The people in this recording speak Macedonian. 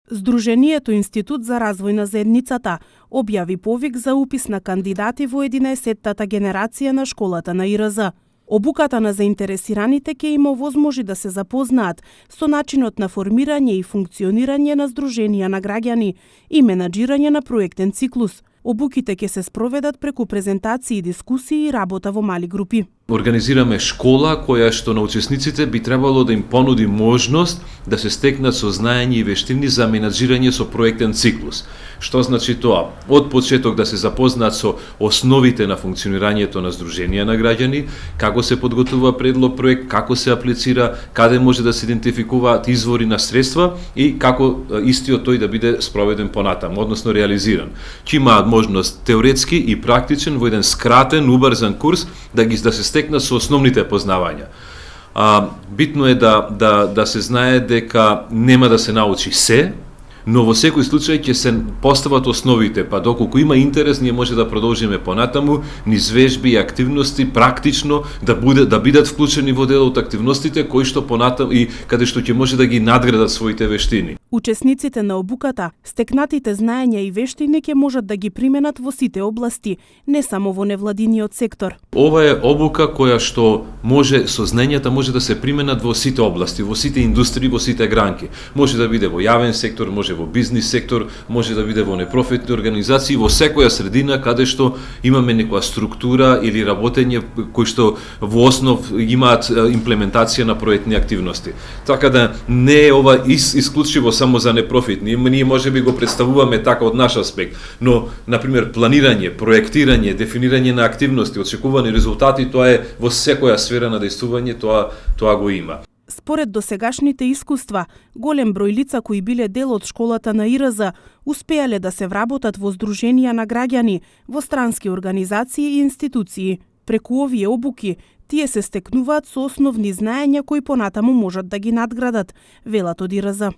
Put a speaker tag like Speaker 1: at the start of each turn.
Speaker 1: Сдруженијето Институт за развој на заедницата објави повик за упис на кандидати во 11-тата генерација на школата на ИРЗ. Обуката на заинтересираните ќе им овозможи да се запознаат со начинот на формирање и функционирање на здруженија на граѓани и менаџирање на проектен циклус. Обуките ќе се спроведат преку презентации, дискусии и работа во мали групи.
Speaker 2: Организираме школа која што на учесниците би требало да им понуди можност да се стекнат со знаење и вештини за менаџирање со проектен циклус. Што значи тоа? Од почеток да се запознаат со основите на функционирањето на здруженија на граѓани, како се подготвува предлог проект, како се аплицира, каде може да се идентификуваат извори на средства и како истиот тој да биде спроведен понатаму, односно реализиран. Ќе имаат можност теоретски и практичен во еден скратен, убрзан курс да се стекнат со основните познавања. Битно е да се знае дека нема да се научи се, но во секој случај ќе се постават основите, па доколку има интерес, ние може да продолжиме понатаму низ вежби и активности практично да бидат вклучени во дел од активностите кои што понатаму и каде што ќе може да ги надградат своите вештини.
Speaker 1: Учесниците на обуката, стекнатите знаења и вештини ќе можат да ги применат во сите области, не само во невладиниот сектор.
Speaker 2: Ова е обука која што може со знаењата може да се применат во сите области, во сите индустрии, во сите гранки. Може да биде во јавен сектор, може во бизнис сектор, може да биде во непрофитни организации, во секоја средина каде што имаме некоја структура или работење кои што во основ имаат имплементација на проектни активности. Така да не е ова исклучиво само за непрофитни. Ние може би го представуваме така од наш аспект, но например планирање, проектирање, дефинирање на активности, очекувани резултати, тоа е во секоја сфера на дејствување, тоа го има.
Speaker 1: Според досегашните искуства, голем број лица кои биле дел од школата на ИРЗ успеале да се вработат во здруженија на граѓани, во странски организации и институции. Преку овие обуки, тие се стекнуваат со основни знаења кои понатаму можат да ги надградат, велат од ИРЗ.